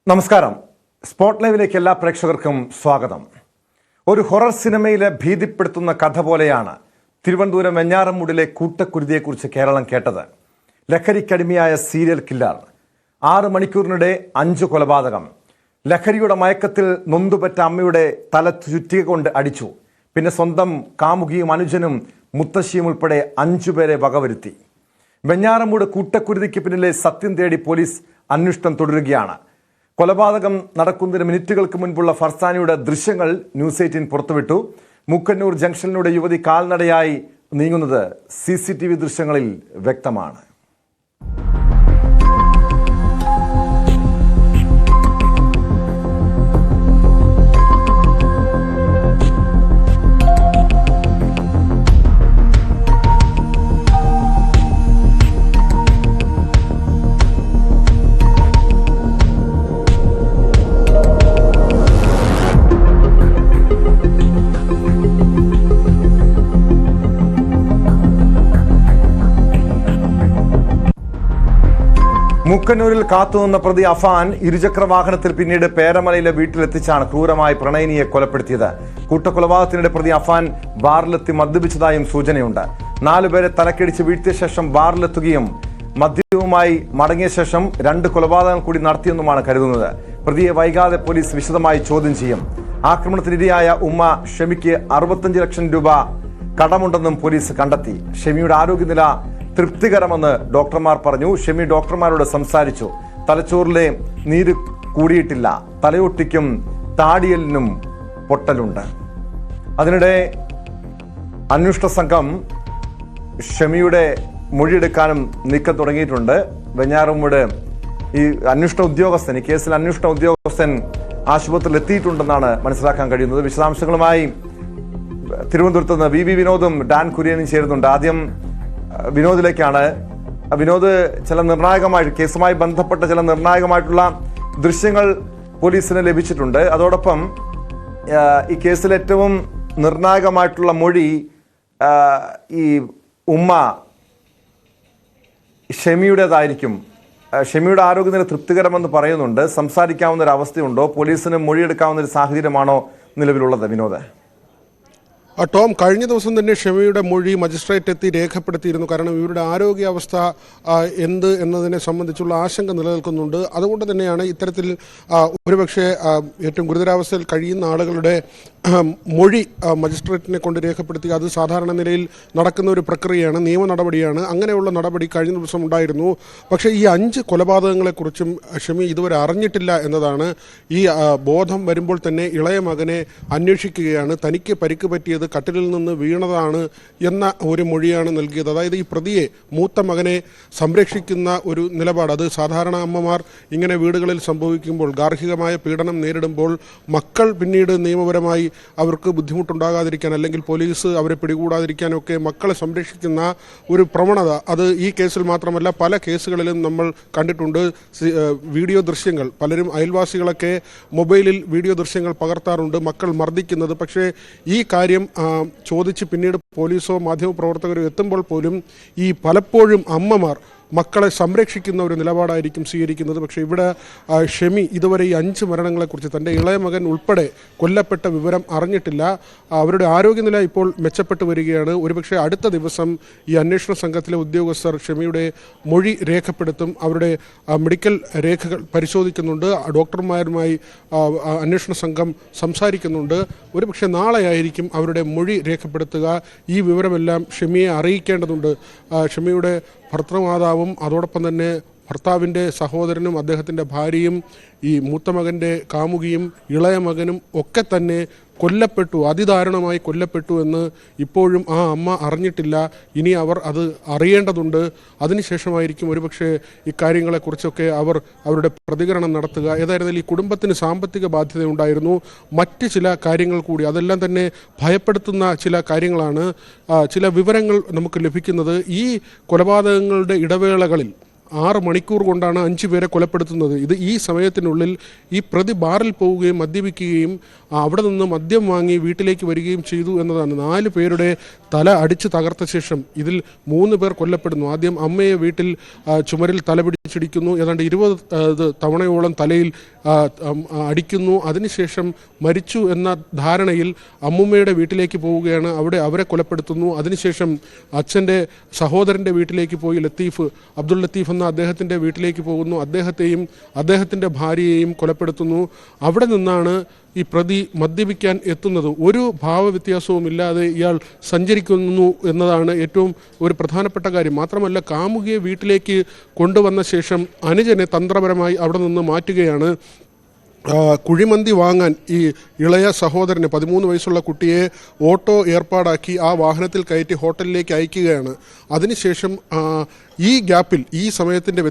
നമസ്കാരം. സ്പോട്ട് ലൈവിലേക്ക് എല്ലാ പ്രേക്ഷകർക്കും സ്വാഗതം. ഒരു ഹൊറർ സിനിമയിലെ ഭീതിപ്പെടുത്തുന്ന കഥ പോലെയാണ് തിരുവനന്തപുരം വെഞ്ഞാറമൂടിലെ കൂട്ടക്കുരുതിയെക്കുറിച്ച് കേരളം കേട്ടത്. ലഹരിക്കടിമയായ സീരിയൽ കില്ലർ, 6 മണിക്കൂറിനിടെ 5 കൊലപാതകം. ലഹരിയുടെ മയക്കത്തിൽ നൊന്തുപറ്റ അമ്മയുടെ തല ചുറ്റിക കൊണ്ട് അടിച്ചു. പിന്നെ സ്വന്തം കാമുകിയും അനുജനും മുത്തശ്ശിയും ഉൾപ്പെടെ 5 പേരെ വകവരുത്തി. വെഞ്ഞാറമൂട് കൂട്ടക്കുരുതിക്ക് പിന്നിലെ സത്യം തേടി പോലീസ് അന്വേഷണം തുടരുകയാണ്. കൊലപാതകം നടക്കുന്നതിന് മിനിറ്റുകൾക്ക് മുൻപുള്ള ഫർസാനിയുടെ ദൃശ്യങ്ങൾ ന്യൂസ് 18 പുറത്തുവിട്ടു. മൂക്കന്നൂർ ജംഗ്ഷനിലൂടെ യുവതി കാൽനടയായി നീങ്ങുന്നത് CCTV ദൃശ്യങ്ങളിൽ വ്യക്തമാണ്. മൂക്കന്നൂരിൽ കാത്തുനിന്ന പ്രതി അഫാൻ ഇരുചക്ര വാഹനത്തിൽ പിന്നീട് പേരമലയിലെ വീട്ടിലെത്തിച്ചാണ് ക്രൂരമായി പ്രണയിനിയെ കൊലപ്പെടുത്തിയത്. കൂട്ടക്കൊലപാതകത്തിനിടെ പ്രതി അഫാൻ ബാറിലെത്തി മദ്യപിച്ചതായും സൂചനയുണ്ട്. 4 പേരെ തലക്കടിച്ച് വീഴ്ത്തിയ ശേഷം ബാറിലെത്തുകയും മദ്യവുമായി മടങ്ങിയ ശേഷം 2 കൊലപാതകങ്ങൾ കൂടി നടത്തിയെന്നുമാണ് കരുതുന്നത്. പ്രതിയെ വൈകാതെ പോലീസ് വിശദമായി ചോദ്യം ചെയ്യും. ആക്രമണത്തിനിരയായ ഉമ്മ ഷെമിക്ക് 65 ലക്ഷം രൂപ കടമുണ്ടെന്നും പോലീസ് കണ്ടെത്തി. ഷെമിയുടെ ആരോഗ്യനില തൃപ്തികരമെന്ന് ഡോക്ടർമാർ പറഞ്ഞു. ഷെമി ഡോക്ടർമാരോട് സംസാരിച്ചു. തലച്ചോറിലെ നീര് കൂടിയിട്ടില്ല, തലയൊട്ടിക്കും താടിയലിനും പൊട്ടലുണ്ട്. അതിനിടെ അന്വേഷണ സംഘം ഷെമിയുടെ മൊഴിയെടുക്കാനും നീക്കം തുടങ്ങിയിട്ടുണ്ട്. വെഞ്ഞാറമൂട് ഈ അന്വേഷണ ഉദ്യോഗസ്ഥൻ, ഈ കേസിൽ അന്വേഷണ ഉദ്യോഗസ്ഥൻ ആശുപത്രിയിൽ എത്തിയിട്ടുണ്ടെന്നാണ് മനസ്സിലാക്കാൻ കഴിയുന്നത്. വിശദാംശങ്ങളുമായി തിരുവനന്തപുരത്ത് നിന്ന് VV വിനോദും ഡാൻ കുര്യനും ചേരുന്നുണ്ട്. ആദ്യം വിനോദിലേക്കാണ്. വിനോദ്, ചില നിർണായകമായിട്ട് കേസുമായി ബന്ധപ്പെട്ട ചില നിർണായകമായിട്ടുള്ള ദൃശ്യങ്ങൾ പോലീസിന് ലഭിച്ചിട്ടുണ്ട്. അതോടൊപ്പം ഈ കേസിൽ ഏറ്റവും നിർണായകമായിട്ടുള്ള മൊഴി ഈ ഉമ്മ ഷെമിയുടേതായിരിക്കും. ഷെമിയുടെ ആരോഗ്യനില തൃപ്തികരമെന്ന് പറയുന്നുണ്ട്. സംസാരിക്കാവുന്ന ഒരു അവസ്ഥയുണ്ടോ? പോലീസിന് മൊഴിയെടുക്കാവുന്ന ഒരു സാഹചര്യമാണോ നിലവിലുള്ളത്? വിനോദ്. ടോം, കഴിഞ്ഞ ദിവസം തന്നെ ഷെമിയുടെ മൊഴി മജിസ്ട്രേറ്റ് എത്തി രേഖപ്പെടുത്തിയിരുന്നു. കാരണം ഇവരുടെ ആരോഗ്യാവസ്ഥ എന്ത് എന്നതിനെ സംബന്ധിച്ചുള്ള ആശങ്ക നിലനിൽക്കുന്നുണ്ട്. അതുകൊണ്ട് തന്നെയാണ് ഇത്തരത്തിൽ ഒരുപക്ഷെ ഏറ്റവും ഗുരുതരാവസ്ഥയിൽ കഴിയുന്ന ആളുകളുടെ മൊഴി മജിസ്ട്രേറ്റിനെ കൊണ്ട് രേഖപ്പെടുത്തി. അത് സാധാരണ നിലയിൽ നടക്കുന്ന ഒരു പ്രക്രിയയാണ്, നിയമ നടപടിയാണ്. അങ്ങനെയുള്ള നടപടി കഴിഞ്ഞ ദിവസം ഉണ്ടായിരുന്നു. പക്ഷേ ഈ 5 കൊലപാതകങ്ങളെക്കുറിച്ചും ഷെമി ഇതുവരെ അറിഞ്ഞിട്ടില്ല എന്നതാണ്. ഈ ബോധം വരുമ്പോൾ തന്നെ ഇളയ മകനെ അന്വേഷിക്കുകയാണ്. തനിക്ക് പരിക്ക് പറ്റിയത് കട്ടിലിൽ നിന്ന് വീണതാണ് എന്ന ഒരു മൊഴിയാണ് നൽകിയത്. അതായത് ഈ പ്രതിയെ, മൂത്ത മകനെ സംരക്ഷിക്കുന്ന ഒരു നിലപാട്, അത് സാധാരണ അമ്മമാർ ഇങ്ങനെ വീടുകളിൽ സംഭവിക്കുമ്പോൾ, ഗാർഹികമായ പീഡനം നേരിടുമ്പോൾ മക്കൾ പിന്നീട് നിയമപരമായി അവർക്ക് ബുദ്ധിമുട്ടുണ്ടാകാതിരിക്കാൻ, അല്ലെങ്കിൽ പോലീസ് അവരെ പിടികൂടാതിരിക്കാനൊക്കെ മക്കളെ സംരക്ഷിക്കുന്ന ഒരു പ്രവണത, അത് ഈ കേസിൽ മാത്രമല്ല പല കേസുകളിലും നമ്മൾ കണ്ടിട്ടുണ്ട്. വീഡിയോ ദൃശ്യങ്ങൾ, പലരും അയൽവാസികളൊക്കെ മൊബൈലിൽ വീഡിയോ ദൃശ്യങ്ങൾ പകർത്താറുണ്ട് മക്കൾ മർദ്ദിക്കുന്നത്. പക്ഷേ ഈ കാര്യം ചോദിച്ച് പിന്നീട് പോലീസോ മാധ്യമപ്രവർത്തകരോ എത്തുമ്പോൾ പോലും ഈ പലപ്പോഴും അമ്മമാർ മക്കളെ സംരക്ഷിക്കുന്ന ഒരു നിലപാടായിരിക്കും സ്വീകരിക്കുന്നത്. പക്ഷേ ഇവിടെ ഷെമി ഇതുവരെ ഈ 5 മരണങ്ങളെക്കുറിച്ച്, തൻ്റെ ഇളയ മകൻ ഉൾപ്പെടെ കൊല്ലപ്പെട്ട വിവരം അറിഞ്ഞിട്ടില്ല. അവരുടെ ആരോഗ്യനില ഇപ്പോൾ മെച്ചപ്പെട്ടു വരികയാണ്. ഒരുപക്ഷെ അടുത്ത ദിവസം ഈ അന്വേഷണ സംഘത്തിലെ ഉദ്യോഗസ്ഥർ ഷെമിയുടെ മൊഴി രേഖപ്പെടുത്തും. അവരുടെ മെഡിക്കൽ രേഖകൾ പരിശോധിക്കുന്നുണ്ട്. ഡോക്ടർമാരുമായി അന്വേഷണ സംഘം സംസാരിക്കുന്നുണ്ട്. ഒരുപക്ഷെ നാളെയായിരിക്കും അവരുടെ മൊഴി രേഖപ്പെടുത്തുക. ഈ വിവരമെല്ലാം ഷെമിയെ അറിയിക്കേണ്ടതുണ്ട്. ഷെമിയുടെ ഭർത്തൃമാതാവും അതോടൊപ്പം തന്നെ ഭർത്താവിൻ്റെ സഹോദരനും അദ്ദേഹത്തിൻ്റെ ഭാര്യയും ഈ മൂത്ത മകൻ്റെ കാമുകിയും ഇളയ മകനും ഒക്കെ തന്നെ കൊല്ലപ്പെട്ടു, അതിദാരുണമായി കൊല്ലപ്പെട്ടു എന്ന് ഇപ്പോഴും ആ അമ്മ അറിഞ്ഞിട്ടില്ല. ഇനി അവർ അത് അറിയേണ്ടതുണ്ട്. അതിനുശേഷമായിരിക്കും ഒരുപക്ഷെ ഇക്കാര്യങ്ങളെക്കുറിച്ചൊക്കെ അവരുടെ പ്രതികരണം നടത്തുക. ഏതായിരുന്നാലും ഈ കുടുംബത്തിന് സാമ്പത്തിക ബാധ്യതയുണ്ടായിരുന്നു, മറ്റ് ചില കാര്യങ്ങൾ കൂടി, അതെല്ലാം തന്നെ ഭയപ്പെടുത്തുന്ന ചില കാര്യങ്ങളാണ്. ചില വിവരങ്ങൾ നമുക്ക് ലഭിക്കുന്നത് ഈ കൊലപാതകങ്ങളുടെ ഇടവേളകളിൽ 6 മണിക്കൂർ കൊണ്ടാണ് 5 പേരെ കൊലപ്പെടുത്തുന്നത്. ഈ സമയത്തിനുള്ളിൽ ഈ പ്രതി ബാറിൽ പോവുകയും മദ്യപിക്കുകയും അവിടെ നിന്ന് മദ്യം വാങ്ങി വീട്ടിലേക്ക് വരികയും ചെയ്തു എന്നതാണ്. 4 പേരുടെ തല അടിച്ച് തകർത്ത ശേഷം ഇതിൽ 3 പേർ കൊല്ലപ്പെടുന്നു. ആദ്യം അമ്മയെ വീട്ടിൽ ചുമരിൽ തല പിടിച്ചിടിക്കുന്നു, ഏതാണ്ട് 20 തവണയോളം തലയിൽ അടിക്കുന്നു. അതിനുശേഷം മരിച്ചു എന്ന ധാരണയിൽ അമ്മുമ്മയുടെ വീട്ടിലേക്ക് പോവുകയാണ്, അവിടെ അവരെ കൊലപ്പെടുത്തുന്നു. അതിനുശേഷം അച്ഛൻ്റെ സഹോദരൻ്റെ വീട്ടിലേക്ക് പോയി അബ്ദുൾ ലത്തീഫ് എന്ന അദ്ദേഹത്തിൻ്റെ വീട്ടിലേക്ക് പോകുന്നു. അദ്ദേഹത്തെയും അദ്ദേഹത്തിൻ്റെ ഭാര്യയെയും കൊലപ്പെടുത്തുന്നു. അവിടെ നിന്നാണ് ഈ പ്രതി മദ്യപിക്കാൻ എത്തുന്നത്. ഒരു ഭാവവ്യത്യാസവും ഇല്ലാതെ ഇയാൾ സഞ്ചരിക്കുന്നു എന്നതാണ് ഏറ്റവും ഒരു പ്രധാനപ്പെട്ട കാര്യം. മാത്രമല്ല, കാമുകിയെ വീട്ടിലേക്ക് കൊണ്ടുവന്ന ശേഷം അനുജനെ തന്ത്രപരമായി അവിടെ നിന്ന് മാറ്റുകയാണ്. കുഴിമന്തി വാങ്ങാൻ ഈ ഇളയ സഹോദരന് 13 വയസ്സുള്ള കുട്ടിയെ ഓട്ടോ ഏർപ്പാടാക്കി ആ വാഹനത്തിൽ കയറ്റി ഹോട്ടലിലേക്ക് അയക്കുകയാണ്. അതിനുശേഷം ഈ ഗ്യാപ്പിൽ, ഈ സമയത്തിൻ്റെ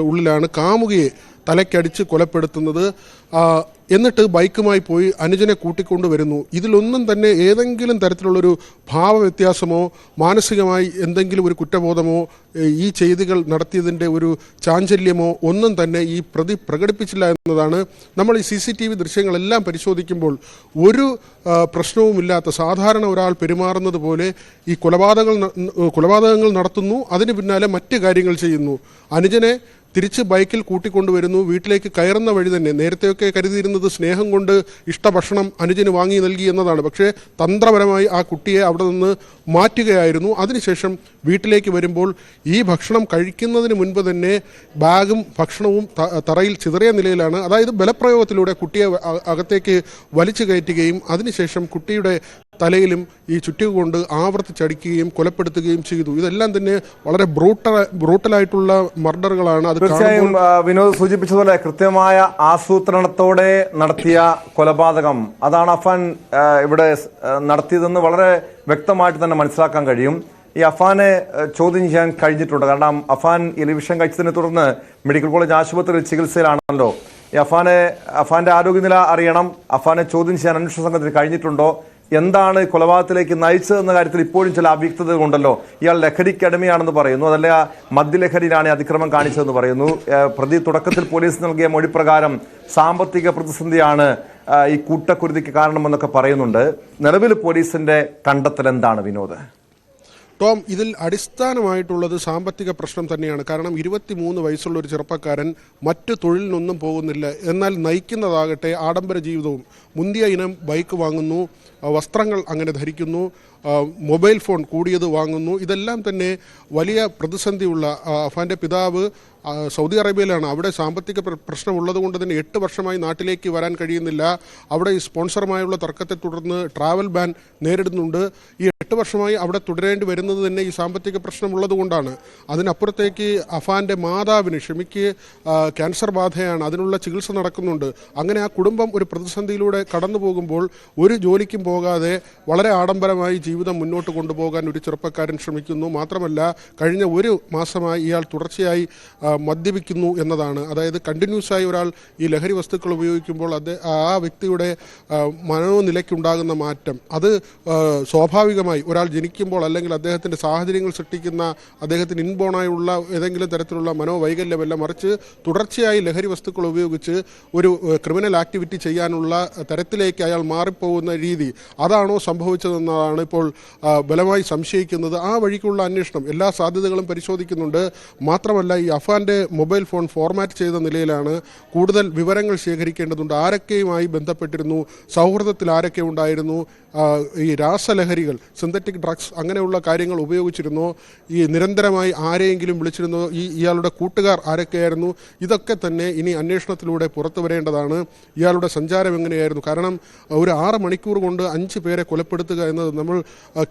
ഉള്ളിലാണ് കാമുകിയെ തലയ്ക്കടിച്ച് കൊലപ്പെടുത്തുന്നത്. എന്നിട്ട് ബൈക്കുമായി പോയി അനുജനെ കൂട്ടിക്കൊണ്ടുവരുന്നു. ഇതിലൊന്നും തന്നെ ഏതെങ്കിലും തരത്തിലുള്ളൊരു ഭാവവ്യത്യാസമോ മാനസികമായി എന്തെങ്കിലും ഒരു കുറ്റബോധമോ ഈ ചെയ്തികൾ നടത്തിയതിൻ്റെ ഒരു ചാഞ്ചല്യമോ ഒന്നും തന്നെ ഈ പ്രതി പ്രകടിപ്പിച്ചില്ല എന്നതാണ്. നമ്മൾ ഈ CCTV ദൃശ്യങ്ങളെല്ലാം പരിശോധിക്കുമ്പോൾ ഒരു പ്രശ്നവുമില്ലാത്ത സാധാരണ ഒരാൾ പെരുമാറുന്നത് പോലെ ഈ കൊലപാതകങ്ങൾ നടത്തുന്നു, അതിന് പിന്നാലെ മറ്റ് കാര്യങ്ങൾ ചെയ്യുന്നു. അനുജനെ തിരിച്ച് ബൈക്കിൽ കൂട്ടിക്കൊണ്ടുവരുന്നു. വീട്ടിലേക്ക് കയറുന്ന വഴി തന്നെ നേരത്തെയൊക്കെ കരുതിയിരുന്നത് സ്നേഹം കൊണ്ട് ഇഷ്ടഭക്ഷണം അനുജന് വാങ്ങി നൽകി എന്നതാണ്. പക്ഷേ തന്ത്രപരമായി ആ കുട്ടിയെ അവിടെ നിന്ന് മാറ്റുകയായിരുന്നു. അതിനുശേഷം വീട്ടിലേക്ക് വരുമ്പോൾ ഈ ഭക്ഷണം കഴിക്കുന്നതിന് മുൻപ് തന്നെ ബാഗും ഭക്ഷണവും തറയിൽ ചിതറിയ നിലയിലാണ്. അതായത് ബലപ്രയോഗത്തിലൂടെ കുട്ടിയെ അകത്തേക്ക് വലിച്ചു കയറ്റുകയും അതിനുശേഷം കുട്ടിയുടെ തലയിലും ഈ ചുറ്റിക കൊണ്ട് ആവർത്തിച്ചടിക്കുകയും കൊലപ്പെടുത്തുകയും ചെയ്തു. ഇതെല്ലാം തന്നെ വളരെ ബ്രൂട്ടലായിട്ടുള്ള മർഡറുകളാണ്. അത് തീർച്ചയായും വിനോദ് സൂചിപ്പിച്ചതുപോലെ കൃത്യമായ ആസൂത്രണത്തോടെ നടത്തിയ കൊലപാതകം, അതാണ് അഫാൻ ഇവിടെ നടത്തിയതെന്ന് വളരെ വ്യക്തമായിട്ട് തന്നെ മനസ്സിലാക്കാൻ കഴിയും. ഈ അഫാനെ ചോദ്യം ചെയ്യാൻ കഴിഞ്ഞിട്ടുണ്ട്. കാരണം അഫാൻ ഈ വിഷം കഴിച്ചതിനെ തുടർന്ന് മെഡിക്കൽ കോളേജ് ആശുപത്രിയിൽ ചികിത്സയിലാണല്ലോ. ഈ അഫാന്റെ ആരോഗ്യനില അറിയണം. അഫാനെ ചോദ്യം ചെയ്യാൻ അന്വേഷണ സംഘത്തിന് കഴിഞ്ഞിട്ടുണ്ടോ? എന്താണ് കൊലപാതകത്തിലേക്ക് നയിച്ചതെന്ന കാര്യത്തിൽ ഇപ്പോഴും ചില അവ്യക്തത ഉണ്ടല്ലോ. ഇയാൾ ലഹരിക്ക് അടിമയാണെന്ന് പറയുന്നു, അതല്ല മദ്യലഹരിയിലാണ് അതിക്രമം കാണിച്ചതെന്ന് പറയുന്നു. പ്രതി തുടക്കത്തിൽ പോലീസ് നൽകിയ മൊഴി പ്രകാരം സാമ്പത്തിക പ്രതിസന്ധിയാണ് ഈ കൂട്ടക്കുരുതിക്ക് കാരണമെന്നൊക്കെ പറയുന്നുണ്ട്. നിലവിൽ പോലീസിന്റെ കണ്ടെത്തൽ എന്താണ് വിനോദ്? ടോം, ഇതിൽ അടിസ്ഥാനമായിട്ടുള്ളത് സാമ്പത്തിക പ്രശ്നം തന്നെയാണ്. കാരണം 23 വയസ്സുള്ള ഒരു ചെറുപ്പക്കാരൻ മറ്റു തൊഴിലിനൊന്നും പോകുന്നില്ല, എന്നാൽ നയിക്കുന്നതാകട്ടെ ആഡംബര ജീവിതവും. മുന്തിയ ഇനം ബൈക്ക് വാങ്ങുന്നു, വസ്ത്രങ്ങൾ അങ്ങനെ ധരിക്കുന്നു, മൊബൈൽ ഫോൺ കൂടിയത് വാങ്ങുന്നു. ഇതെല്ലാം തന്നെ വലിയ പ്രതിസന്ധിയുള്ള അഫാൻ്റെ പിതാവ് സൗദി അറേബ്യയിലാണ്. അവിടെ സാമ്പത്തിക പ്രശ്നമുള്ളത് കൊണ്ട് തന്നെ 8 വർഷമായി നാട്ടിലേക്ക് വരാൻ കഴിയുന്നില്ല. അവിടെ ഈ സ്പോൺസറുമായുള്ള തർക്കത്തെ തുടർന്ന് ട്രാവൽ ബാൻ നേരിടുന്നുണ്ട്. ഈ 8 വർഷമായി അവിടെ തുടരേണ്ടി വരുന്നത് തന്നെ ഈ സാമ്പത്തിക പ്രശ്നമുള്ളത് കൊണ്ടാണ്. അതിനപ്പുറത്തേക്ക് അഫാൻ്റെ മാതാവിന് ഷമിക്ക് ക്യാൻസർ ബാധയാണ്, അതിനുള്ള ചികിത്സ നടക്കുന്നുണ്ട്. അങ്ങനെ ആ കുടുംബം ഒരു പ്രതിസന്ധിയിലൂടെ കടന്നു പോകുമ്പോൾ ഒരു ജോലിക്കും പോകാതെ വളരെ ആഡംബരമായി ജീവിതം മുന്നോട്ട് കൊണ്ടുപോകാൻ ഒരു ചെറുപ്പക്കാരൻ ശ്രമിക്കുന്നു. മാത്രമല്ല, കഴിഞ്ഞ 1 മാസമായി ഇയാൾ തുടർച്ചയായി മദ്യപിക്കുന്നു എന്നതാണ്. അതായത് കണ്ടിന്യൂസായി ഒരാൾ ഈ ലഹരി വസ്തുക്കൾ ഉപയോഗിക്കുമ്പോൾ ആ വ്യക്തിയുടെ മനോനിലയ്ക്കുണ്ടാകുന്ന മാറ്റം, അത് സ്വാഭാവികമായി ഒരാൾ ജനിക്കുമ്പോൾ അല്ലെങ്കിൽ അദ്ദേഹത്തിൻ്റെ സാഹചര്യങ്ങൾ സൃഷ്ടിക്കുന്ന അദ്ദേഹത്തിന് ഇൻബോണായുള്ള ഏതെങ്കിലും തരത്തിലുള്ള മനോവൈകല്യമല്ല, മറിച്ച് തുടർച്ചയായി ലഹരി വസ്തുക്കൾ ഉപയോഗിച്ച് ഒരു ക്രിമിനൽ ആക്ടിവിറ്റി ചെയ്യാനുള്ള തരത്തിലേക്ക് അയാൾ മാറിപ്പോകുന്ന രീതി, അതാണോ സംഭവിച്ചതെന്നതാണ് ഇപ്പോൾ ബലമായി സംശയിക്കുന്നത്. ആ വഴിക്കുള്ള അന്വേഷണം എല്ലാ സാധ്യതകളും പരിശോധിക്കുന്നുണ്ട്. മാത്രമല്ല, ഈ അഫാൻ്റെ മൊബൈൽ ഫോൺ ഫോർമാറ്റ് ചെയ്ത നിലയിലാണ്. കൂടുതൽ വിവരങ്ങൾ ശേഖരിക്കേണ്ടതുണ്ട്. ആരൊക്കെയുമായി ബന്ധപ്പെട്ടിരുന്നു, സൗഹൃദത്തിൽ ആരൊക്കെ ഉണ്ടായിരുന്നു, ഈ രാസലഹരികൾ, സിന്തറ്റിക് ഡ്രഗ്സ് അങ്ങനെയുള്ള കാര്യങ്ങൾ ഉപയോഗിച്ചിരുന്നോ, ഈ നിരന്തരമായി ആരെയെങ്കിലും വിളിച്ചിരുന്നോ, ഇയാളുടെ കൂട്ടുകാർ ആരൊക്കെയായിരുന്നു, ഇതൊക്കെ തന്നെ ഇനി അന്വേഷണത്തിലൂടെ പുറത്തു വരേണ്ടതാണ്. ഇയാളുടെ സഞ്ചാരം എങ്ങനെയായിരുന്നു? കാരണം ഒരു 6 മണിക്കൂർ കൊണ്ട് 5 പേരെ കൊലപ്പെടുത്തുക എന്നത് നമ്മൾ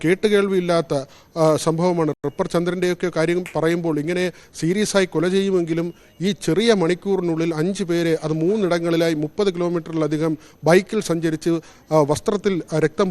കേട്ടുകേൾവിയില്ലാത്ത സംഭവമാണ്. റിപ്പർ ചന്ദ്രൻ്റെയൊക്കെ കാര്യം പറയുമ്പോൾ ഇങ്ങനെ സീരിയസ് ആയി കൊല ചെയ്യുമെങ്കിലും ഈ ചെറിയ മണിക്കൂറിനുള്ളിൽ 5 പേരെ, അത് 3 ഇടങ്ങളിലായി 30 കിലോമീറ്ററിലധികം ബൈക്കിൽ സഞ്ചരിച്ച് വസ്ത്രത്തിൽ രക്തം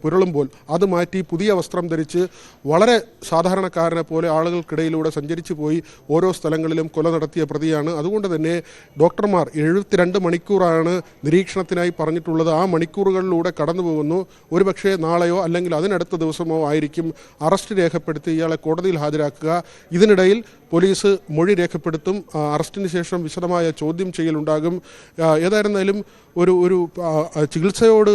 പുരളുമ്പോൾ അത് മാറ്റി പുതിയ വസ്ത്രം ധരിച്ച് വളരെ സാധാരണക്കാരനെ പോലെ ആളുകൾക്കിടയിലൂടെ സഞ്ചരിച്ചു പോയി ഓരോ സ്ഥലങ്ങളിലും കൊല നടത്തിയ പ്രതിയാണ്. അതുകൊണ്ട് തന്നെ ഡോക്ടർമാർ 72 മണിക്കൂറാണ് നിരീക്ഷണത്തിനായി പറഞ്ഞിട്ടുള്ളത്. ആ മണിക്കൂറുകളിലൂടെ കടന്നു പോകുന്നു. ഒരുപക്ഷെ നാളെയോ അല്ലെങ്കിൽ അതിനടുത്ത ദിവസമോ ആയിരിക്കും അറസ്റ്റ് രേഖപ്പെടുത്തി ഇയാളെ കോടതിയിൽ ഹാജരാക്കുക. ഇതിനിടയിൽ പോലീസ് മൊഴി രേഖപ്പെടുത്തും. അറസ്റ്റിന് ശേഷം വിശദമായ ചോദ്യം ചെയ്യലുണ്ടാകും. ഏതായിരുന്നാലും ഒരു ചികിത്സയോട്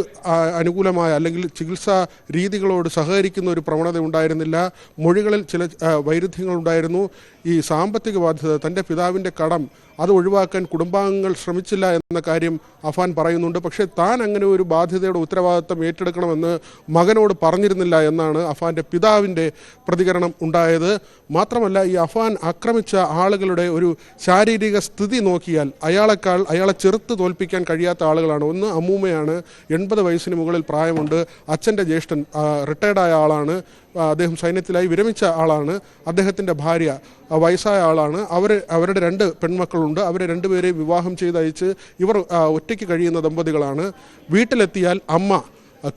അനുകൂലമായ അല്ലെങ്കിൽ ചികിത്സാ രീതികളോട് സഹകരിക്കുന്ന ഒരു പ്രവണത ഉണ്ടായിരുന്നില്ല. മൊഴികളിൽ ചില വൈരുദ്ധ്യങ്ങളുണ്ടായിരുന്നു. ഈ സാമ്പത്തിക ബാധ്യത, തൻ്റെ പിതാവിൻ്റെ കടം അത് ഒഴിവാക്കാൻ കുടുംബാംഗങ്ങൾ ശ്രമിച്ചില്ല എന്ന കാര്യം അഫാൻ പറയുന്നുണ്ട്. പക്ഷേ താൻ അങ്ങനെ ഒരു ബാധ്യതയുടെ ഉത്തരവാദിത്തം ഏറ്റെടുക്കണമെന്ന് മകനോട് പറഞ്ഞിരുന്നില്ല എന്നാണ് അഫാൻ്റെ പിതാവിൻ്റെ പ്രതികരണം ഉണ്ടായത്. മാത്രമല്ല, ഈ അഫാൻ ആക്രമിച്ച ആളുകളുടെ ഒരു ശാരീരിക സ്ഥിതി നോക്കിയാൽ അയാളെ ചെറുത്ത് തോൽപ്പിക്കാൻ കഴിയാത്ത ആളുകളാണ്. ഒന്ന് അമ്മൂമ്മയാണ്, 80 വയസ്സിന് മുകളിൽ പ്രായമുണ്ട്. അച്ഛൻ്റെ ജ്യേഷ്ഠൻ റിട്ടയർഡായ ആളാണ്, അദ്ദേഹം സൈന്യത്തിലായി വിരമിച്ച ആളാണ്. അദ്ദേഹത്തിൻ്റെ ഭാര്യ വയസ്സായ ആളാണ്. അവരുടെ 2 പെൺമക്കളുണ്ട്. അവരെ 2 പേരെ വിവാഹം ചെയ്തയച്ച് ഇവർ ഒറ്റയ്ക്ക് കഴിയുന്ന ദമ്പതികളാണ്. വീട്ടിലെത്തിയാൽ അമ്മ,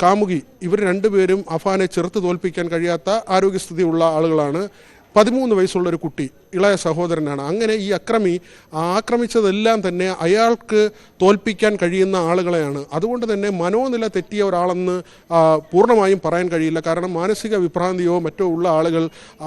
കാമുകി, ഇവർ 2 പേരും അഫാനെ ചെറുത്ത് തോൽപ്പിക്കാൻ കഴിയാത്ത ആരോഗ്യസ്ഥിതിയുള്ള ആളുകളാണ്. 13 വയസ്സുള്ളൊരു കുട്ടി, ഇളയ സഹോദരനാണ്. അങ്ങനെ ഈ ആക്രമിച്ചതെല്ലാം തന്നെ അയാൾക്ക് തോൽപ്പിക്കാൻ കഴിയുന്ന ആളുകളെയാണ്. അതുകൊണ്ട് തന്നെ മനോനില തെറ്റിയ ഒരാളെന്ന് പൂർണ്ണമായും പറയാൻ കഴിയില്ല. കാരണം മാനസിക വിഭ്രാന്തിയോ മറ്റോ ഉള്ള ആളുകൾ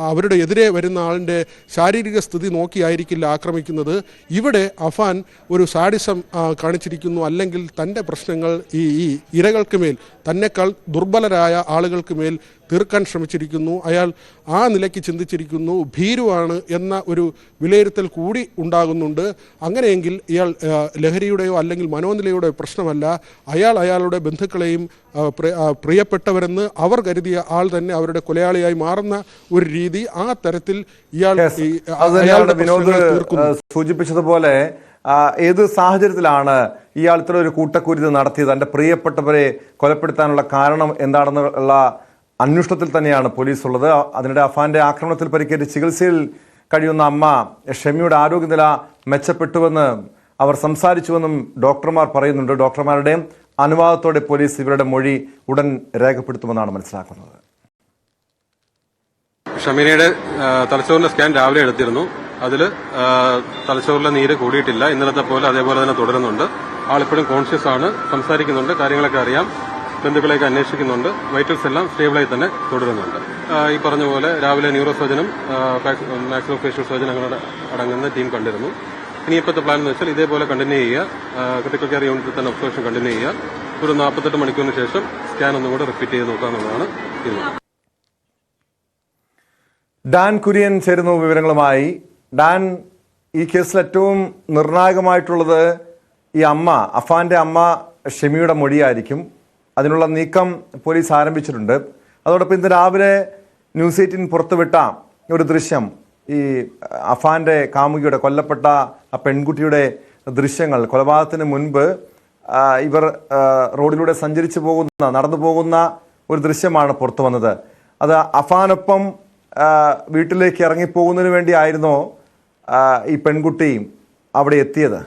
അവരുടെ എതിരെ വരുന്ന ആളിൻ്റെ ശാരീരിക സ്ഥിതി നോക്കിയായിരിക്കില്ല ആക്രമിക്കുന്നത്. ഇവിടെ അഫാൻ ഒരു സാഡിസം കാണിച്ചിരിക്കുന്നു. അല്ലെങ്കിൽ തൻ്റെ പ്രശ്നങ്ങൾ ഈ ഇരകൾക്ക് മേൽ, തന്നെക്കാൾ ദുർബലരായ ആളുകൾക്ക് മേൽ തീർക്കാൻ ശ്രമിച്ചിരിക്കുന്നു. അയാൾ ആ നിലയ്ക്ക് ചിന്തിച്ചിരിക്കുന്നു. ഭീരുവാണ് എന്ന ഒരു വിലയിരുത്തൽ കൂടി ഉണ്ടാകുന്നുണ്ട്. അങ്ങനെയെങ്കിൽ ഇയാൾ ലഹരിയുടെയോ അല്ലെങ്കിൽ മനോനിലയുടെയോ പ്രശ്നമല്ല. അയാളുടെ ബന്ധുക്കളെയും പ്രിയപ്പെട്ടവരെന്ന് അവർ കരുതിയ ആൾ തന്നെ അവരുടെ കൊലയാളിയായി മാറുന്ന ഒരു രീതി, ആ തരത്തിൽ ഇയാൾ സൂചിപ്പിച്ചതുപോലെ ഏത് സാഹചര്യത്തിലാണ് ഇയാൾ ഇത്ര ഒരു കൂട്ടക്കുരുത് നടത്തിയത്, തൻ്റെ പ്രിയപ്പെട്ടവരെ കൊലപ്പെടുത്താനുള്ള കാരണം എന്താണെന്നുള്ള അന്വേഷണത്തിൽ തന്നെയാണ് പോലീസ് ഉള്ളത്. അതിനിടെ അഫാന്റെ ആക്രമണത്തിൽ പരിക്കേറ്റ് ചികിത്സയിൽ കഴിയുന്ന അമ്മ ഷെമിയുടെ ആരോഗ്യനില മെച്ചപ്പെട്ടുവെന്ന് അവർ സംസാരിച്ചുവെന്നും ഡോക്ടർമാർ പറയുന്നുണ്ട്. ഡോക്ടർമാരുടെ അനുവാദത്തോടെ പോലീസ് ഇവരുടെ മൊഴി ഉടൻ രേഖപ്പെടുത്തുമെന്നാണ് മനസ്സിലാക്കുന്നത്. ഷമീനയുടെ തലച്ചോറിന്റെ സ്കാൻ രാവിലെ എടുത്തിരുന്നു. അതിൽ തലച്ചോറിലെ നീര് കൂടിയിട്ടില്ല. ഇന്നലത്തെ പോലെ അതേപോലെ തന്നെ തുടരുന്നുണ്ട്. ആളിപ്പോഴും കോൺഷ്യസ് ആണ്, സംസാരിക്കുന്നുണ്ട്, കാര്യങ്ങളൊക്കെ അറിയാം, ബന്ധുക്കളെയൊക്കെ അന്വേഷിക്കുന്നുണ്ട്. വൈറ്റൽസ് എല്ലാം സ്റ്റേബിളായി തന്നെ തുടരുന്നുണ്ട്. ഈ പറഞ്ഞ പോലെ രാവിലെ ന്യൂറോ സർജനും മാക്സിമം ഫേഷ്യൽ സർജൻ അങ്ങനെ അടങ്ങുന്ന ടീം കണ്ടിരുന്നു. ഇനി ഇപ്പോഴത്തെ പ്ലാൻ എന്ന് വെച്ചാൽ ഇതേപോലെ കണ്ടിന്യൂ ചെയ്യുക, ക്രിട്ടിക്കൽ കെയർ യൂണിറ്റിൽ തന്നെ ഒബ്സർവേഷൻ കണ്ടിന്യൂ ചെയ്യുക. ഒരു 48 മണിക്കൂറിന് ശേഷം സ്കാൻ ഒന്നും കൂടെ റിപ്പീറ്റ് ചെയ്ത് നോക്കാമെന്നുള്ളതാണ് തീരുമാനം. ഡാൻ കുര്യൻ ചേരുന്നു വിവരങ്ങളുമായി. ഡാൻ, ഈ കേസിൽ ഏറ്റവും നിർണായകമായിട്ടുള്ളത് ഈ അമ്മ, അഫാന്റെ അമ്മ ഷെമിയുടെ മൊഴിയായിരിക്കും. അതിനുള്ള നീക്കം പോലീസ് ആരംഭിച്ചിട്ടുണ്ട്. അതോടൊപ്പം ഇന്ന് രാവിലെ ന്യൂസ് 18 പുറത്തുവിട്ട ഒരു ദൃശ്യം, ഈ അഫാന്റെ കാമുകിയുടെ, കൊല്ലപ്പെട്ട ആ പെൺകുട്ടിയുടെ ദൃശ്യങ്ങൾ, കൊലപാതകത്തിന് മുൻപ് ഇവർ റോഡിലൂടെ നടന്നു പോകുന്ന ഒരു ദൃശ്യമാണ് പുറത്തു വന്നത്. അത് അഫാനൊപ്പം വീട്ടിലേക്ക് ഇറങ്ങിപ്പോകുന്നതിന് വേണ്ടിയായിരുന്നോ ഈ പെൺകുട്ടി അവിടെ എത്തിയത്?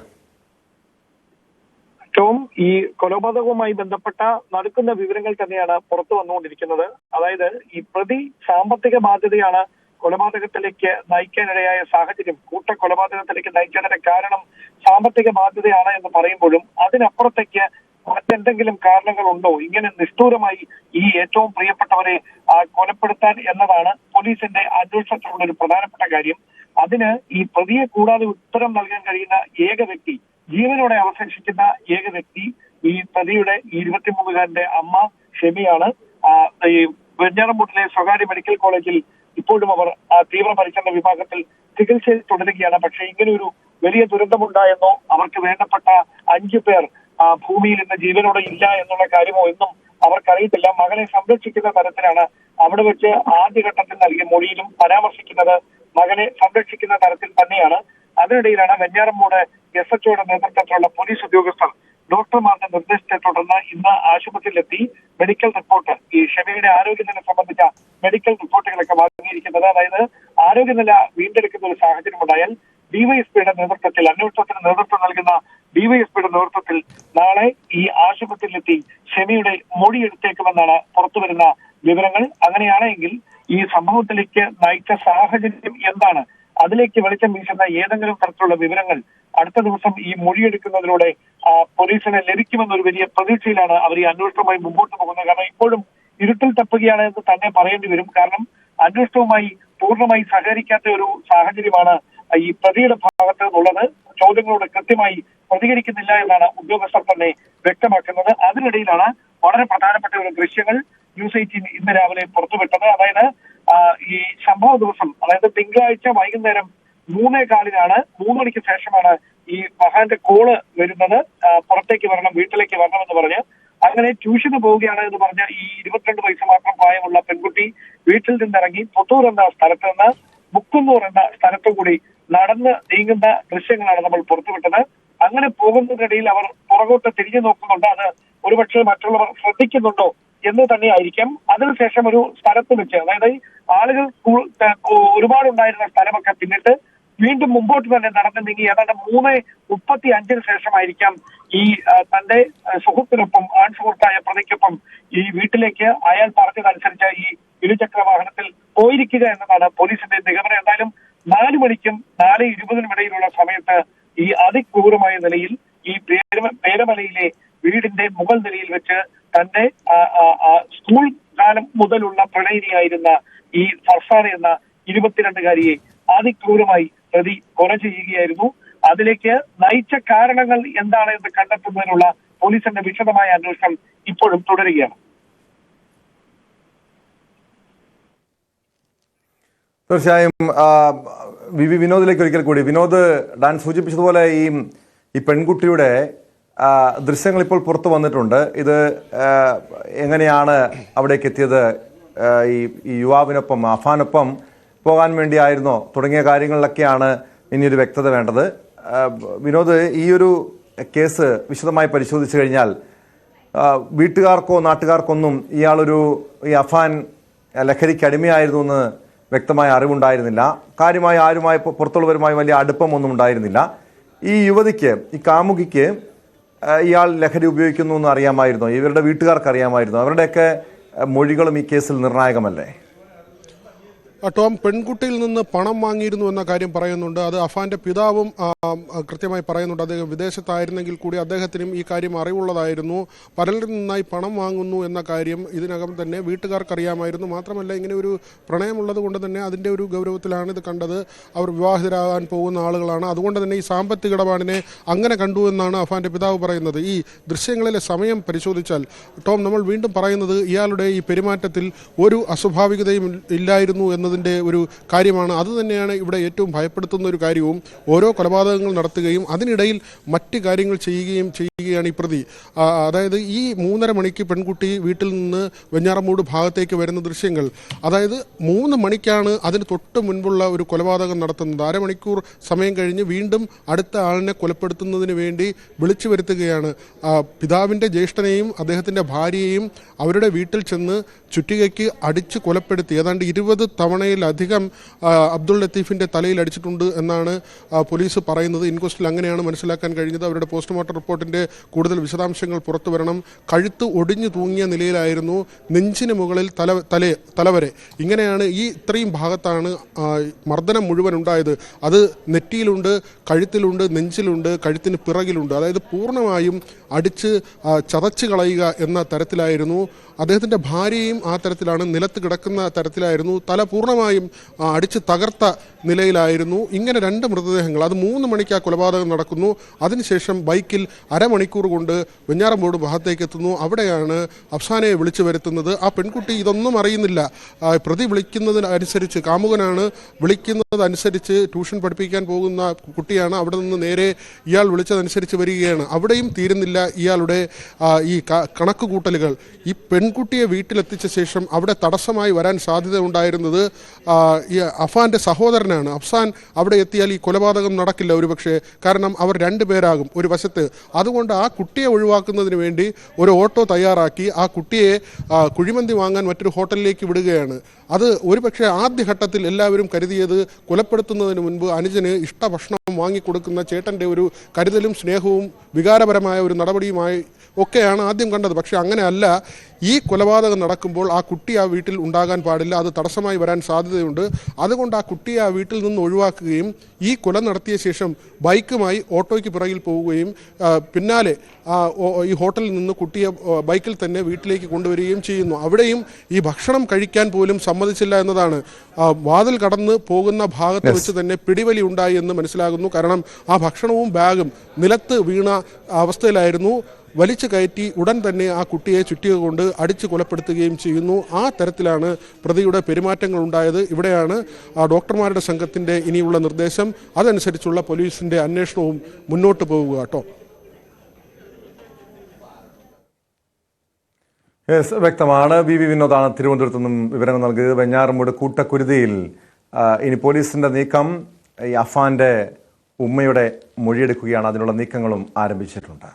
ഏറ്റവും ഈ കൊലപാതകവുമായി ബന്ധപ്പെട്ട നടക്കുന്ന വിവരങ്ങൾ തന്നെയാണ് പുറത്തു വന്നുകൊണ്ടിരിക്കുന്നത്. അതായത് ഈ പ്രതി സാമ്പത്തിക ബാധ്യതയാണ് കൊലപാതകത്തിലേക്ക് നയിക്കാനിടയായ സാഹചര്യം, കൊലപാതകത്തിലേക്ക് നയിക്കാനിടയ കാരണം സാമ്പത്തിക ബാധ്യതയാണ് എന്ന് പറയുമ്പോഴും അതിനപ്പുറത്തേക്ക് മറ്റെന്തെങ്കിലും കാരണങ്ങളുണ്ടോ ഇങ്ങനെ നിഷ്ഠൂരമായി ഈ ഏറ്റവും പ്രിയപ്പെട്ടവരെ കൊലപ്പെടുത്താൻ എന്നതാണ് പോലീസിന്റെ അന്വേഷണത്തിലുള്ള ഒരു പ്രധാനപ്പെട്ട കാര്യം. അതിന് ഈ പ്രതിയെ കൂടാതെ ഉത്തരം നൽകാൻ കഴിയുന്ന ഏക വ്യക്തി, ജീവനോടെ അവശേഷിക്കുന്ന ഏക വ്യക്തി ഈ പ്രതിയുടെ 23-കാരന്റെ അമ്മ ഷെമിയാണ്. ഈ വെഞ്ഞാറമൂട്ടിലെ സ്വകാര്യ മെഡിക്കൽ കോളേജിൽ ഇപ്പോഴും അവർ തീവ്രപരിചരണ വിഭാഗത്തിൽ ചികിത്സയിൽ തുടരുകയാണ്. പക്ഷെ ഇങ്ങനെ ഒരു വലിയ ദുരന്തമുണ്ടായെന്നോ അവർക്ക് വേണ്ടപ്പെട്ട 5 പേർ ഭൂമിയിൽ ഇന്ന് ജീവനോടെ ഇല്ല എന്നുള്ള കാര്യമോ എന്നും അവർക്കറിയത്തില്ല. മകനെ സംരക്ഷിക്കുന്ന തരത്തിലാണ് അവിടെ വെച്ച് ആദ്യഘട്ടത്തിൽ നൽകിയ മൊഴിയിലും പരാമർശിക്കുന്നത് മകനെ സംരക്ഷിക്കുന്ന തരത്തിൽ തന്നെയാണ്. അതിനിടയിലാണ് വെഞ്ഞാറമൂട് SHOയുടെ നേതൃത്വത്തിലുള്ള പോലീസ് ഉദ്യോഗസ്ഥർ ഡോക്ടർമാരുടെ നിർദ്ദേശത്തെ തുടർന്ന് ഇന്ന് ആശുപത്രിയിലെത്തി മെഡിക്കൽ റിപ്പോർട്ട്, ഈ ഷെമിയുടെ ആരോഗ്യനില സംബന്ധിച്ച മെഡിക്കൽ റിപ്പോർട്ടുകളൊക്കെ വാങ്ങിയിരിക്കുന്നത്. അതായത് ആരോഗ്യനില വീണ്ടെടുക്കുന്ന ഒരു സാഹചര്യം ഉണ്ടായാൽ ഡിവൈഎസ്പിയുടെ നേതൃത്വത്തിൽ, അന്വേഷണത്തിന് നേതൃത്വം നൽകുന്ന ഡിവൈഎസ്പിയുടെ നേതൃത്വത്തിൽ നാളെ ഈ ആശുപത്രിയിലെത്തി ഷെമിയുടെ മൊഴി എടുത്തേക്കുമെന്നാണ് പുറത്തുവരുന്ന വിവരങ്ങൾ. അങ്ങനെയാണെങ്കിൽ ഈ സംഭവത്തിലേക്ക് നയിച്ച സാഹചര്യം എന്താണ്, അതിലേക്ക് വെളിച്ചം വീശുന്ന ഏതെങ്കിലും തരത്തിലുള്ള വിവരങ്ങൾ അടുത്ത ദിവസം ഈ മൊഴിയെടുക്കുന്നതിലൂടെ പോലീസിന് ലഭിക്കുമെന്നൊരു വലിയ പ്രതീക്ഷയിലാണ് അവർ ഈ അന്വേഷണവുമായി മുമ്പോട്ട് പോകുന്നത്. കാരണം ഇപ്പോഴും ഇരുട്ടിൽ തപ്പുകയാണ് എന്ന് തന്നെ പറയേണ്ടി വരും. കാരണം അന്വേഷണവുമായി പൂർണ്ണമായി സഹകരിക്കാത്ത ഒരു സാഹചര്യമാണ് ഈ പ്രതിയുടെ ഭാഗത്ത് നിന്നുള്ളത്. ചോദ്യങ്ങളോട് കൃത്യമായി പ്രതികരിക്കുന്നില്ല എന്നാണ് ഉദ്യോഗസ്ഥർ തന്നെ വ്യക്തമാക്കുന്നത്. അതിനിടയിലാണ് വളരെ പ്രധാനപ്പെട്ട ഒരു ദൃശ്യങ്ങൾ ന്യൂസ് 18 ഇന്ന് രാവിലെ പുറത്തുവിട്ടത്. അതായത് ഈ സംഭവ ദിവസം, അതായത് തിങ്കളാഴ്ച വൈകുന്നേരം 3:15 3 മണിക്ക് ശേഷമാണ് ഈ മഹാന്റെ കോള് വരുന്നത്. പുറത്തേക്ക് വരണം, വീട്ടിലേക്ക് വരണമെന്ന് പറഞ്ഞ്. അങ്ങനെ ട്യൂഷന് പോവുകയാണ് എന്ന് പറഞ്ഞ ഈ 22 വയസ്സ് മാത്രം പ്രായമുള്ള പെൺകുട്ടി വീട്ടിൽ നിന്നിറങ്ങി പുത്തൂർ എന്ന സ്ഥലത്ത് നിന്ന് മുക്കുന്നൂർ എന്ന സ്ഥലത്തു കൂടി നടന്ന് നീങ്ങുന്ന ദൃശ്യങ്ങളാണ് നമ്മൾ പുറത്തുവിട്ടത്. അങ്ങനെ പോകുന്നതിനിടയിൽ അവർ പുറകോട്ട് തിരിഞ്ഞു നോക്കുന്നുണ്ട്. അത് ഒരുപക്ഷെ മറ്റുള്ളവർ ശ്രദ്ധിക്കുന്നുണ്ടോ എന്ന് തന്നെയായിരിക്കാം. അതിനുശേഷം ഒരു സ്ഥലത്ത് വെച്ച്, അതായത് ആളുകൾ ഒരുപാടുണ്ടായിരുന്ന സ്ഥലമൊക്കെ പിന്നിട്ട് വീണ്ടും മുമ്പോട്ട് തന്നെ നടന്നു നീങ്ങി ഏതാണ്ട് 3:35 ശേഷമായിരിക്കാം ഈ തന്റെ സുഹൃത്തിനൊപ്പം, ആൺ സുഹൃത്തായ പ്രതിക്കൊപ്പം ഈ വീട്ടിലേക്ക് അയാൾ പറഞ്ഞതനുസരിച്ച് ഈ ഇരുചക്ര വാഹനത്തിൽ പോയിരിക്കുക എന്നതാണ് പോലീസിന്റെ നിഗമനം. എന്തായാലും 4 മണിക്കും 4:20 ഇടയിലുള്ള സമയത്ത് ഈ അതിക്രൂരമായ നിലയിൽ ഈ പേരമലയിലെ വീടിന്റെ മുകൾ നിലയിൽ വെച്ച് തന്റെ സ്കൂൾ കാലം മുതലുള്ള പ്രണയിനിയായിരുന്ന ഈ ഫർസാന എന്ന 22-കാരിയെ അതിക്രൂരമായി പ്രതി കൊല ചെയ്യുകയായിരുന്നു. അതിലേക്ക് നയിച്ച കാരണങ്ങൾ എന്താണ് എന്ന് കണ്ടെത്തുന്നതിനുള്ള പോലീസിന്റെ വിശദമായ അന്വേഷണം ഇപ്പോഴും തുടരുകയാണ്. തീർച്ചയായും വിനോദിലേക്ക് ഒരിക്കൽ കൂടി. വിനോദ്, ഡാൻ സൂചിപ്പിച്ചതുപോലെ ഈ പെൺകുട്ടിയുടെ ദൃശ്യങ്ങൾ ഇപ്പോൾ പുറത്തു വന്നിട്ടുണ്ട്. ഇത് എങ്ങനെയാണ് അവിടേക്ക് എത്തിയത്, ഈ യുവാവിനൊപ്പം, അഫാനൊപ്പം പോകാൻ വേണ്ടിയായിരുന്നോ തുടങ്ങിയ കാര്യങ്ങളിലൊക്കെയാണ് ഇനിയൊരു വ്യക്തത വേണ്ടത്. വിനോദ്, ഈ ഒരു കേസ് വിശദമായി പരിശോധിച്ചു കഴിഞ്ഞാൽ വീട്ടുകാർക്കോ നാട്ടുകാർക്കൊന്നും ഈ അഫാൻ ലഹരിക്ക് അടിമയായിരുന്നു എന്ന് വ്യക്തമായ അറിവുണ്ടായിരുന്നില്ല. കാര്യമായി ആരുമായി പുറത്തുള്ളവരുമായി വലിയ അടുപ്പമൊന്നും ഉണ്ടായിരുന്നില്ല. ഈ യുവതിക്ക്, ഈ കാമുകിക്ക് ഇയാൾ ലഹരി ഉപയോഗിക്കുന്നു എന്ന് അറിയാമായിരുന്നു? ഇവരുടെ വീട്ടുകാർക്ക് അറിയാമായിരുന്നു? അവരുടെയൊക്കെ മൊഴികളും ഈ കേസിൽ നിർണായകമല്ലേ? ടോം, പെൺകുട്ടിയിൽ നിന്ന് പണം വാങ്ങിയിരുന്നു എന്ന കാര്യം പറയുന്നുണ്ട്. അത് അഫാന്റെ പിതാവും കൃത്യമായി പറയുന്നുണ്ട്. അദ്ദേഹം വിദേശത്തായിരുന്നെങ്കിൽ കൂടി അദ്ദേഹത്തിനും ഈ കാര്യം അറിവുള്ളതായിരുന്നു. പലരിൽ നിന്നായി പണം വാങ്ങുന്നു എന്ന കാര്യം ഇതിനകം തന്നെ വീട്ടുകാർക്കറിയാമായിരുന്നു. മാത്രമല്ല, ഇങ്ങനെ ഒരു പ്രണയമുള്ളത് കൊണ്ട് തന്നെ അതിൻ്റെ ഒരു ഗൗരവത്തിലാണ് ഇത് കണ്ടത്. അവർ വിവാഹിതരാകാൻ പോകുന്ന ആളുകളാണ്. അതുകൊണ്ട് തന്നെ ഈ സാമ്പത്തിക ഇടപാടിനെ അങ്ങനെ കണ്ടു എന്നാണ് അഫാന്റെ പിതാവ് പറയുന്നത്. ഈ ദൃശ്യങ്ങളിലെ സമയം പരിശോധിച്ചാൽ ടോം, നമ്മൾ വീണ്ടും പറയുന്നത് ഇയാളുടെ ഈ പെരുമാറ്റത്തിൽ ഒരു അസ്വാഭാവികതയും ഇല്ലായിരുന്നു എന്നതിൻ്റെ ഒരു കാര്യമാണ്. അതുതന്നെയാണ് ഇവിടെ ഏറ്റവും ഭയപ്പെടുത്തുന്ന ഒരു കാര്യവും. ഓരോ കൊലപാതകങ്ങൾ നടത്തുകയും അതിനിടയിൽ മറ്റ് കാര്യങ്ങൾ ചെയ്യുകയാണ് ഈ പ്രതി. അതായത് ഈ 3:30 മണിക്ക് പെൺകുട്ടി വീട്ടിൽ നിന്ന് വെഞ്ഞാറമൂട് ഭാഗത്തേക്ക് വരുന്ന ദൃശ്യങ്ങൾ, അതായത് 3 മണിക്കാണ് അതിന് തൊട്ട് മുൻപുള്ള ഒരു കൊലപാതകം നടത്തുന്നത്. അരമണിക്കൂർ സമയം കഴിഞ്ഞ് വീണ്ടും അടുത്ത ആളിനെ കൊലപ്പെടുത്തുന്നതിന് വേണ്ടി വിളിച്ചു വരുത്തുകയാണ്. പിതാവിൻ്റെ ജ്യേഷ്ഠനെയും അദ്ദേഹത്തിൻ്റെ ഭാര്യയെയും അവരുടെ വീട്ടിൽ ചെന്ന് ചുറ്റികയ്ക്ക് അടിച്ച് കൊലപ്പെടുത്തി. ഏതാണ്ട് 20 തവണയിലധികം അബ്ദുൾ ലത്തീഫിൻ്റെ തലയിൽ അടിച്ചിട്ടുണ്ട് എന്നാണ് പോലീസ് പറയുന്നത്. ഇൻക്വസ്റ്റിൽ അങ്ങനെയാണ് മനസ്സിലാക്കാൻ കഴിഞ്ഞത്. അവരുടെ പോസ്റ്റ്മോർട്ടം റിപ്പോർട്ടിൻ്റെ കൂടുതൽ വിശദാംശങ്ങൾ പുറത്തു വരണം. കഴുത്ത് ഒടിഞ്ഞു തൂങ്ങിയ നിലയിലായിരുന്നു, നെഞ്ചിന് മുകളിൽ തലവരെ. ഇങ്ങനെയാണ് ഇത്രയും ഭാഗത്താണ് മർദ്ദനം മുഴുവൻ ഉണ്ടായത്. അത് നെറ്റിയിലുണ്ട്, കഴുത്തിലുണ്ട്, നെഞ്ചിലുണ്ട്, കഴുത്തിന് പിറകിലുണ്ട്. അതായത് പൂർണ്ണമായും അടിച്ച് ചതച്ച് കളയുക എന്ന തരത്തിലായിരുന്നു. അദ്ദേഹത്തിൻ്റെ ഭാര്യയും ആ തരത്തിലാണ്, നിലത്ത് കിടക്കുന്ന തരത്തിലായിരുന്നു. തല പൂർണ്ണമായും അടിച്ച് തകർത്ത നിലയിലായിരുന്നു. ഇങ്ങനെ 2 മൃതദേഹങ്ങൾ, അത് 3 മണിക്ക് ആ കൊലപാതകം നടക്കുന്നു. അതിനുശേഷം ബൈക്കിൽ അരമണിക്കൂർ കൊണ്ട് വെഞ്ഞാറമൂട് ഭാഗത്തേക്ക് എത്തുന്നു. അവിടെയാണ് അഫ്സാനയെ വിളിച്ചു വരുത്തുന്നത്. ആ പെൺകുട്ടി ഇതൊന്നും അറിയുന്നില്ല. പ്രതി വിളിക്കുന്നതിനനുസരിച്ച്, കാമുകനാണ് വിളിക്കുന്നതനുസരിച്ച് ട്യൂഷൻ പഠിപ്പിക്കാൻ പോകുന്ന കുട്ടിയാണ്. അവിടെ നിന്ന് നേരെ ഇയാൾ വിളിച്ചതനുസരിച്ച് വരികയാണ്. അവിടെയും തീരുന്നില്ല ഇയാളുടെ ഈ കണക്ക് കൂട്ടലുകൾ. ഈ പെൺകുട്ടിയെ വീട്ടിലെത്തിച്ച ശേഷം അവിടെ തടസ്സമായി വരാൻ സാധ്യത ഉണ്ടായിരുന്നത് ഈ അഫാന്റെ സഹോദരനാണ്. അഫ്സാൻ അവിടെ എത്തിയാൽ ഈ കൊലപാതകം നടക്കില്ല ഒരുപക്ഷെ. കാരണം അവർ 2 പേരാകും ഒരു വശത്ത്. അതുകൊണ്ട് ആ കുട്ടിയെ ഒഴിവാക്കുന്നതിന് വേണ്ടി ഒരു ഓട്ടോ തയ്യാറാക്കി ആ കുട്ടിയെ കുഴിമന്തി വാങ്ങാൻ മറ്റൊരു ഹോട്ടലിലേക്ക് വിടുകയാണ്. അത് ഒരുപക്ഷെ ആദ്യഘട്ടത്തിൽ എല്ലാവരും കരുതിയത് കൊലപ്പെടുത്തുന്നതിന് മുൻപ് അനുജന് ഇഷ്ടഭക്ഷണം വാങ്ങിക്കൊടുക്കുന്ന ചേട്ടൻ്റെ ഒരു കരുതലും സ്നേഹവും വികാരപരമായ ഒരു നടപടിയുമായി ഒക്കെയാണ് ആദ്യം കണ്ടത്. പക്ഷെ അങ്ങനെയല്ല. ഈ കൊലപാതകം നടക്കുമ്പോൾ ആ കുട്ടി ആ വീട്ടിൽ ഉണ്ടാകാൻ പാടില്ല, അത് തടസ്സമായി വരാൻ സാധ്യതയുണ്ട്. അതുകൊണ്ട് ആ കുട്ടിയെ ആ വീട്ടിൽ നിന്ന് ഒഴിവാക്കുകയും ഈ കൊല നടത്തിയ ശേഷം ബൈക്കുമായി ഓട്ടോയ്ക്ക് പിറകിൽ പോവുകയും പിന്നാലെ ഈ ഹോട്ടലിൽ നിന്ന് കുട്ടിയെ ബൈക്കിൽ തന്നെ വീട്ടിലേക്ക് കൊണ്ടുവരികയും ചെയ്യുന്നു. അവിടെയും ഈ ഭക്ഷണം കഴിക്കാൻ പോലും സമ്മതിച്ചില്ല എന്നതാണ്. വാതിൽ കടന്ന് പോകുന്ന ഭാഗത്ത് വെച്ച് തന്നെ പിടിവലി ഉണ്ടായി എന്ന് മനസ്സിലാകുന്നു. കാരണം ആ ഭക്ഷണവും ബാഗും നിലത്ത് വീണ അവസ്ഥയിലായിരുന്നു. വലിച്ചു കയറ്റി ഉടൻ തന്നെ ആ കുട്ടിയെ ചുറ്റിക കൊണ്ട് അടിച്ചു കൊലപ്പെടുത്തുകയും ചെയ്യുന്നു. ആ തരത്തിലാണ് പ്രതിയുടെ പെരുമാറ്റങ്ങൾ ഉണ്ടായത്. ഇവിടെയാണ് ഡോക്ടർമാരുടെ സംഘത്തിൻ്റെ ഇനിയുള്ള നിർദ്ദേശം. അതനുസരിച്ചുള്ള പോലീസിൻ്റെ അന്വേഷണവും മുന്നോട്ട് പോവുക കേട്ടോ. വ്യക്തമാണ്. വി വിനോദാണ് തിരുവനന്തപുരത്ത് നിന്നും വിവരങ്ങൾ നൽകിയത്. വെഞ്ഞാറമൂട് കൂട്ടക്കുരുതിയിൽ ഇനി പോലീസിന്റെ നീക്കം, ഈ അഫാന്റെ ഉമ്മയുടെ മൊഴിയെടുക്കുകയാണ്. അതിനുള്ള നീക്കങ്ങളും ആരംഭിച്ചിട്ടുണ്ട്.